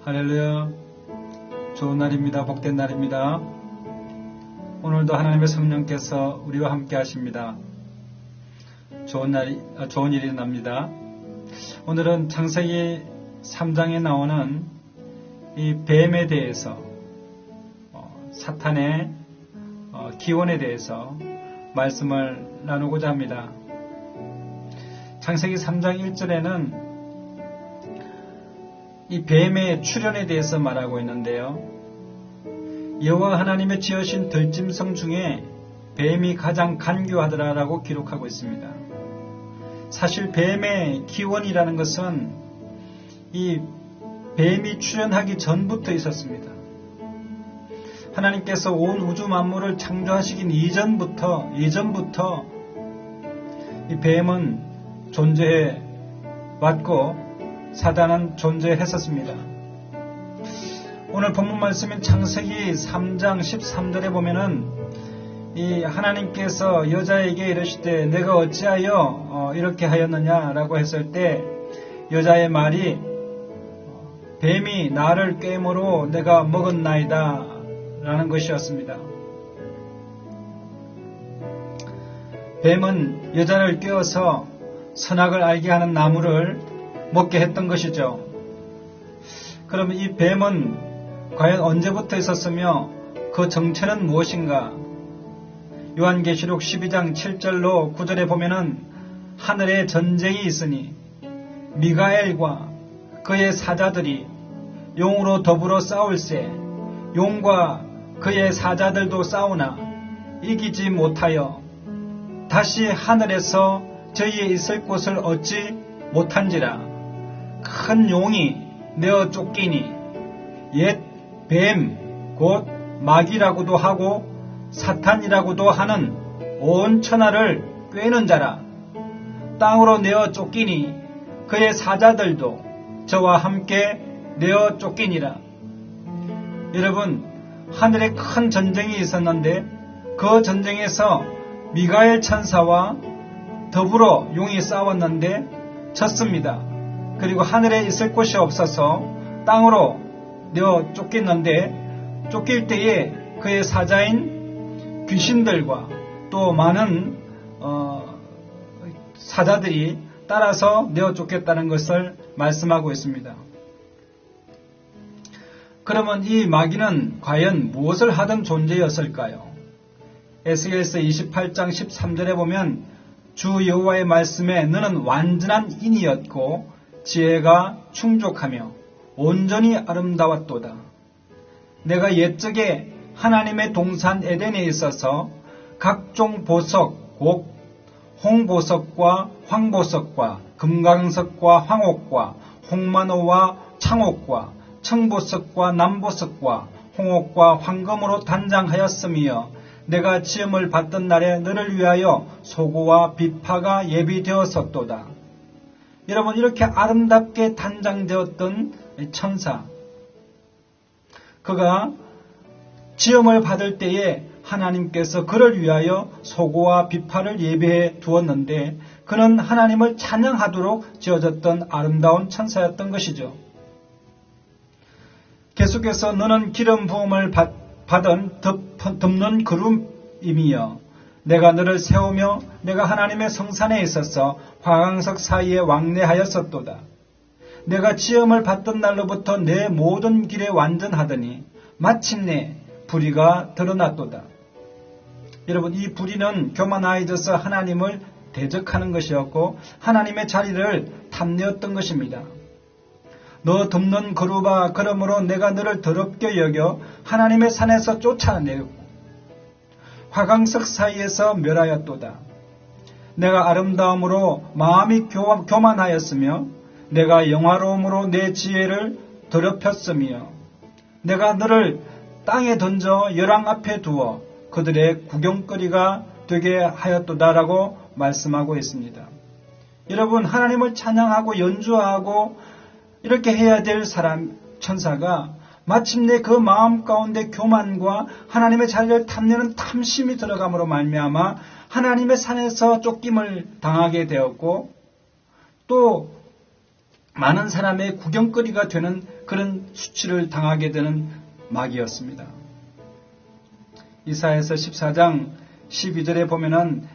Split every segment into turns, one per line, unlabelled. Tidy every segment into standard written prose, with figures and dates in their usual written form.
할렐루야. 좋은 날입니다. 복된 날입니다. 오늘도 하나님의 성령께서 우리와 함께 하십니다. 좋은 일이 납니다. 오늘은 창세기 3장에 나오는 이 뱀에 대해서 사탄의 기원에 대해서 말씀을 나누고자 합니다. 창세기 3장 1절에는 이 뱀의 출현에 대해서 말하고 있는데요. 여호와 하나님의 지으신 들짐승 중에 뱀이 가장 간교하더라라고 기록하고 있습니다. 사실 뱀의 기원이라는 것은 이 뱀이 출현하기 전부터 있었습니다. 하나님께서 온 우주 만물을 창조하시긴 예전부터 이 뱀은 존재해 왔고 사단은 존재했었습니다. 오늘 본문 말씀인 창세기 3장 13절에 보면은 이 하나님께서 여자에게 이르시되 내가 어찌하여 이렇게 하였느냐라고 했을 때 여자의 말이 뱀이 나를 꿰므로 내가 먹었나이다 라는 것이었습니다. 뱀은 여자를 꿰어서 선악을 알게 하는 나무를 먹게 했던 것이죠. 그러면 이 뱀은 과연 언제부터 있었으며 그 정체는 무엇인가? 요한계시록 12장 7절로 9절에 보면은 하늘에 전쟁이 있으니 미가엘과 그의 사자들이 용으로 더불어 싸울세 용과 그의 사자들도 싸우나 이기지 못하여 다시 하늘에서 저희의 있을 곳을 얻지 못한지라. 큰 용이 내어 쫓기니 옛 뱀 곧 마귀라고도 하고 사탄이라고도 하는 온 천하를 꿰는 자라. 땅으로 내어 쫓기니 그의 사자들도 저와 함께 내어 쫓기니라. 여러분, 하늘에 큰 전쟁이 있었는데 그 전쟁에서 미가엘 천사와 더불어 용이 싸웠는데 졌습니다. 그리고 하늘에 있을 곳이 없어서 땅으로 내어 쫓겼는데 쫓길 때에 그의 사자인 귀신들과 또 많은 사자들이 따라서 내어 쫓겼다는 것을 말씀하고 있습니다. 그러면 이 마귀는 과연 무엇을 하던 존재였을까요? 에스겔서 28장 13절에 보면 주 여호와의 말씀에 너는 완전한 인이었고 지혜가 충족하며 온전히 아름다웠도다. 내가 옛적에 하나님의 동산 에덴에 있어서 각종 보석 곧 홍보석과 황보석과 금강석과 황옥과 홍만호와 창옥과 청보석과 남보석과 홍옥과 황금으로 단장하였으며 내가 지음을 받던 날에 너를 위하여 소고와 비파가 예비되었었도다. 여러분, 이렇게 아름답게 단장되었던 천사, 그가 지음을 받을 때에 하나님께서 그를 위하여 소고와 비파를 예비해 두었는데 그는 하나님을 찬양하도록 지어졌던 아름다운 천사였던 것이죠. 계속해서 너는 기름 부음을 받은 덮는 그룹이며 내가 너를 세우며 내가 하나님의 성산에 있어서 화강석 사이에 왕래하였었도다. 내가 지음을 받던 날로부터 내 모든 길에 완전하더니 마침내 불의가 드러났도다. 여러분, 이 불의는 교만하여져서 하나님을 대적하는 것이었고 하나님의 자리를 탐내었던 것입니다. 너 덮는 그루바 그러므로 내가 너를 더럽게 여겨 하나님의 산에서 쫓아내고 화강석 사이에서 멸하였도다. 내가 아름다움으로 마음이 교만하였으며 내가 영화로움으로 내 지혜를 더럽혔으며 내가 너를 땅에 던져 열왕 앞에 두어 그들의 구경거리가 되게 하였도다라고 말씀하고 있습니다. 여러분, 하나님을 찬양하고 연주하고 이렇게 해야 될 천사가 마침내 그 마음 가운데 교만과 하나님의 자리를 탐내는 탐심이 들어감으로 말미암아 하나님의 산에서 쫓김을 당하게 되었고 또 많은 사람의 구경거리가 되는 그런 수치를 당하게 되는 마귀였습니다. 이사야서 14장 12절에 보면은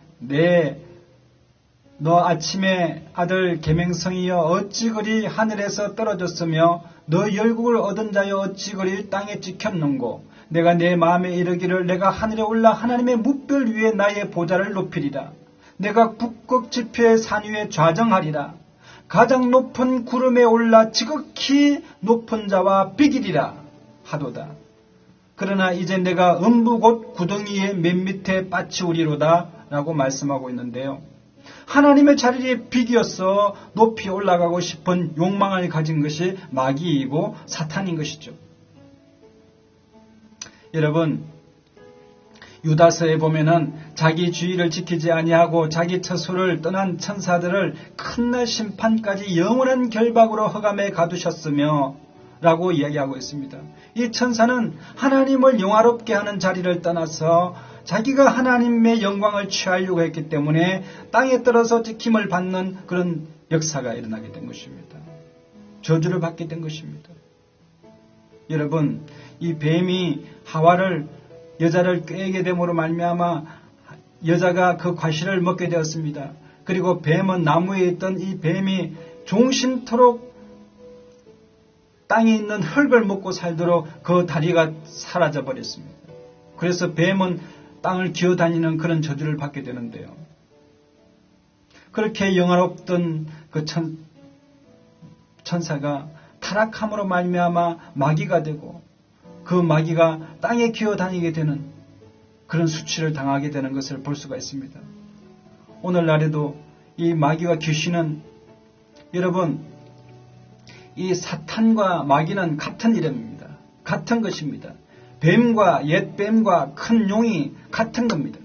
너 아침에 아들 계명성이여 어찌 그리 하늘에서 떨어졌으며 너 열국을 얻은 자여 어찌 그리 땅에 찍혔는고 내가 내 마음에 이르기를 내가 하늘에 올라 하나님의 뭇별 위에 나의 보좌를 높이리라. 내가 북극 지표의 산 위에 좌정하리라. 가장 높은 구름에 올라 지극히 높은 자와 비기리라 하도다. 그러나 이제 내가 음부 곧 구덩이의 맨 밑에 빠치우리로다 라고 말씀하고 있는데요. 하나님의 자리에 비기어서 높이 올라가고 싶은 욕망을 가진 것이 마귀이고 사탄인 것이죠. 여러분, 유다서에 보면은 자기 주의를 지키지 아니하고 자기 처소를 떠난 천사들을 큰날 심판까지 영원한 결박으로 흑암에 가두셨으며 라고 이야기하고 있습니다. 이 천사는 하나님을 영화롭게 하는 자리를 떠나서 자기가 하나님의 영광을 취하려고 했기 때문에 땅에 떨어져 찍힘을 받는 그런 역사가 일어나게 된 것입니다. 저주를 받게 된 것입니다. 여러분, 이 뱀이 하와를 여자를 꾀게 됨으로 말미암아 여자가 그 과실을 먹게 되었습니다. 그리고 뱀은 나무에 있던 이 뱀이 종신토록 땅에 있는 흙을 먹고 살도록 그 다리가 사라져 버렸습니다. 그래서 뱀은 땅을 기어다니는 그런 저주를 받게 되는데요. 그렇게 영화롭던 그 천사가 타락함으로 말미암아 마귀가 되고 그 마귀가 땅에 기어다니게 되는 그런 수치를 당하게 되는 것을 볼 수가 있습니다. 오늘날에도 이 마귀와 귀신은 여러분 이 사탄과 마귀는 같은 이름입니다. 같은 것입니다. 뱀과 옛뱀과 큰 용이 같은 겁니다.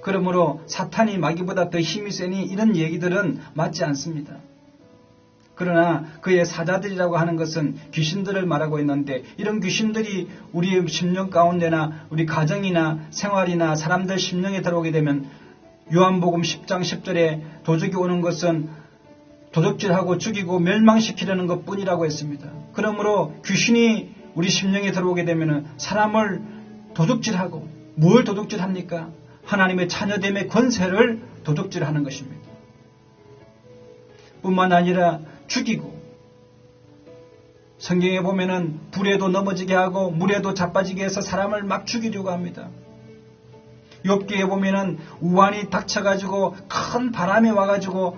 그러므로 사탄이 마귀보다 더 힘이 세니 이런 얘기들은 맞지 않습니다. 그러나 그의 사자들이라고 하는 것은 귀신들을 말하고 있는데 이런 귀신들이 우리의 심령 가운데나 우리 가정이나 생활이나 사람들 심령에 들어오게 되면 요한복음 10장 10절에 도적이 오는 것은 도적질하고 죽이고 멸망시키려는 것뿐이라고 했습니다. 그러므로 귀신이 우리 심령에 들어오게 되면 사람을 도둑질하고 뭘 도둑질합니까? 하나님의 자녀됨의 권세를 도둑질하는 것입니다. 뿐만 아니라 죽이고 성경에 보면은 불에도 넘어지게 하고 물에도 자빠지게 해서 사람을 막 죽이려고 합니다. 욥기에 보면은 우환이 닥쳐가지고 큰 바람이 와가지고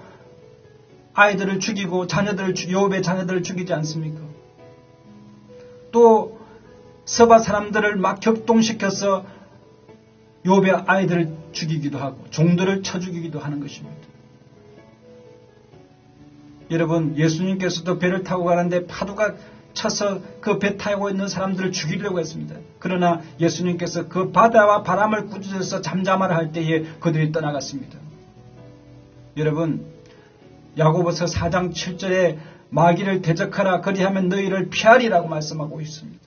아이들을 죽이고 욥의 자녀들을 죽이지 않습니까? 또 서바 사람들을 막 격동시켜서 욥의 아이들을 죽이기도 하고 종들을 쳐 죽이기도 하는 것입니다. 여러분, 예수님께서도 배를 타고 가는데 파도가 쳐서 그 배 타고 있는 사람들을 죽이려고 했습니다. 그러나 예수님께서 그 바다와 바람을 꾸짖어서 잠잠하라 할 때에 그들이 떠나갔습니다. 여러분, 야고보서 4장 7절에 마귀를 대적하라 그리하면 너희를 피하리라고 말씀하고 있습니다.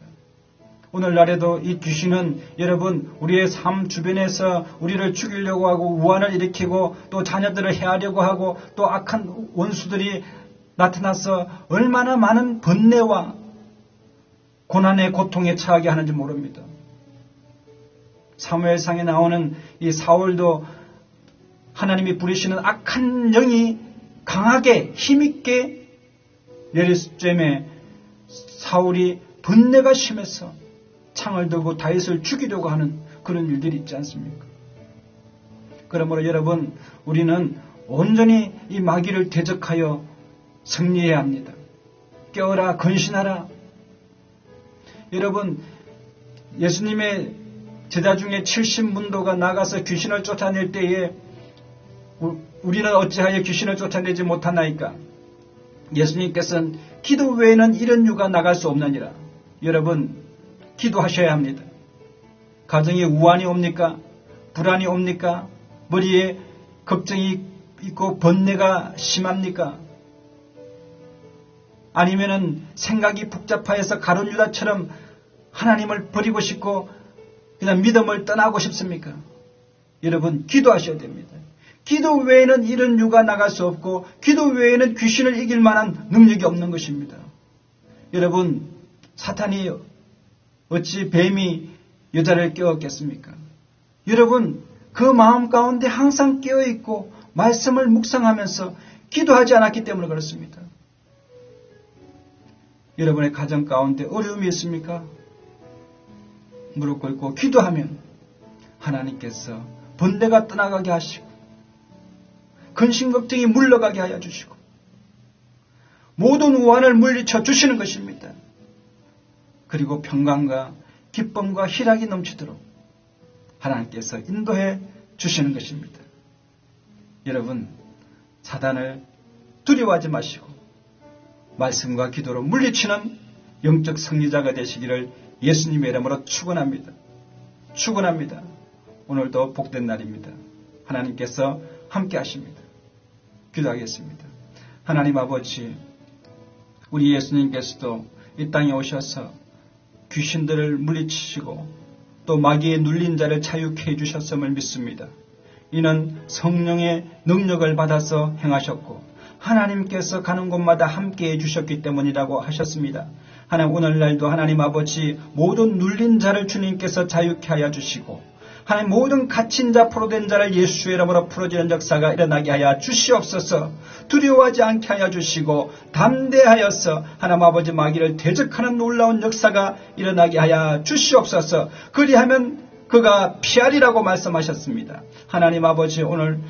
오늘날에도 이 귀신은 여러분 우리의 삶 주변에서 우리를 죽이려고 하고 우환을 일으키고 또 자녀들을 해하려고 하고 또 악한 원수들이 나타나서 얼마나 많은 번뇌와 고난의 고통에 처하게 하는지 모릅니다. 사무엘상에 나오는 이 사울도 하나님이 부리시는 악한 영이 강하게 힘있게 예루살렘에 사울이 번뇌가 심해서 창을 들고 다윗을 죽이려고 하는 그런 일들이 있지 않습니까? 그러므로 여러분, 우리는 온전히 이 마귀를 대적하여 승리해야 합니다. 깨어라, 근신하라. 여러분, 예수님의 제자 중에 70문도가 나가서 귀신을 쫓아낼 때에 우리는 어찌하여 귀신을 쫓아내지 못하나이까? 예수님께서는 기도 외에는 이런 유가 나갈 수 없느니라. 여러분, 기도하셔야 합니다. 가정에 우환이 옵니까? 불안이 옵니까? 머리에 걱정이 있고 번뇌가 심합니까? 아니면은 생각이 복잡해서 가룟 유다처럼 하나님을 버리고 싶고 그냥 믿음을 떠나고 싶습니까? 여러분, 기도하셔야 됩니다. 기도 외에는 이런 유가 나갈 수 없고 기도 외에는 귀신을 이길 만한 능력이 없는 것입니다. 여러분, 사탄이 어찌 뱀이 여자를 깨웠겠습니까? 여러분, 그 마음 가운데 항상 깨어있고 말씀을 묵상하면서 기도하지 않았기 때문에 그렇습니다. 여러분의 가정 가운데 어려움이 있습니까? 무릎 꿇고 기도하면 하나님께서 번뇌가 떠나가게 하시고 근심 걱정이 물러가게 하여 주시고 모든 우환을 물리쳐 주시는 것입니다. 그리고 평강과 기쁨과 희락이 넘치도록 하나님께서 인도해 주시는 것입니다. 여러분, 사단을 두려워하지 마시고 말씀과 기도로 물리치는 영적 승리자가 되시기를 예수님의 이름으로 축원합니다. 축원합니다. 오늘도 복된 날입니다. 하나님께서 함께 하십니다. 기도하겠습니다. 하나님 아버지, 우리 예수님께서도 이 땅에 오셔서 귀신들을 물리치시고 또 마귀의 눌린 자를 자유케 해주셨음을 믿습니다. 이는 성령의 능력을 받아서 행하셨고 하나님께서 가는 곳마다 함께 해주셨기 때문이라고 하셨습니다. 하나님, 오늘날도 하나님 아버지 모든 눌린 자를 주님께서 자유케 하여 주시고 하나님 모든 갇힌 자 포로된 자를 예수의 이름으로 풀어지는 역사가 일어나게 하여 주시옵소서. 두려워하지 않게 하여 주시고 담대하여서 하나님 아버지 마귀를 대적하는 놀라운 역사가 일어나게 하여 주시옵소서. 그리하면 그가 피하리라고 말씀하셨습니다. 하나님 아버지, 오늘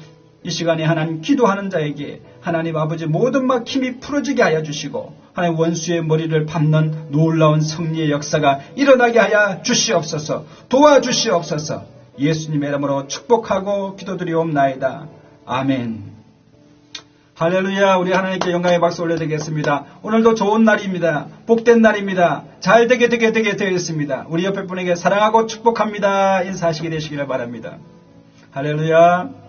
이 시간에 하나님 기도하는 자에게 하나님 아버지 모든 막힘이 풀어지게 하여 주시고 하나님 원수의 머리를 밟는 놀라운 승리의 역사가 일어나게 하여 주시옵소서. 도와주시옵소서. 예수님의 이름으로 축복하고 기도드리옵나이다. 아멘. 할렐루야. 우리 하나님께 영광의 박수 올려드리겠습니다. 오늘도 좋은 날입니다. 복된 날입니다. 잘 되게 되겠습니다. 우리 옆에 분에게 사랑하고 축복합니다. 인사하시게 되시기를 바랍니다. 할렐루야.